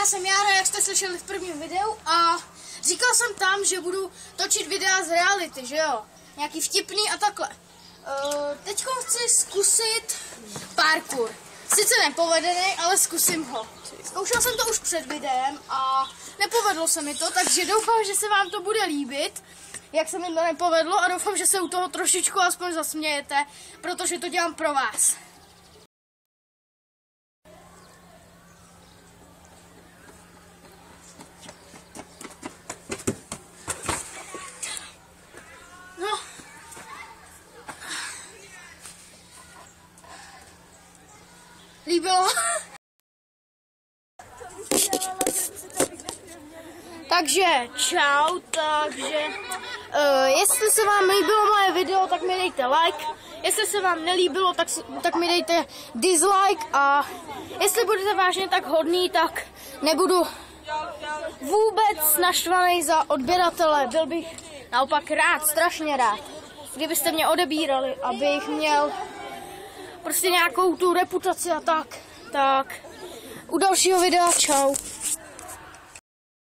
já jsem Jára, jak jste slyšeli v prvním videu, a říkal jsem tam, že budu točit videa z reality, že jo? Nějaký vtipný a takhle. Teďko chci zkusit parkour. Sice nepovedený, ale zkusím ho. Zkoušel jsem to už před videem a nepovedlo se mi to, takže doufám, že se vám to bude líbit, jak se mi to nepovedlo, a doufám, že se u toho trošičku aspoň zasmějete, protože to dělám pro vás. No. Líbilo? Takže čau, jestli se vám líbilo moje video, tak mi dejte like, jestli se vám nelíbilo, tak mi dejte dislike, a jestli budete vážně tak hodný, tak nebudu vůbec naštvaný za odběratele. Byl bych naopak rád, strašně rád, kdybyste mě odebírali, abych měl prostě nějakou tu reputaci a tak u dalšího videa, čau.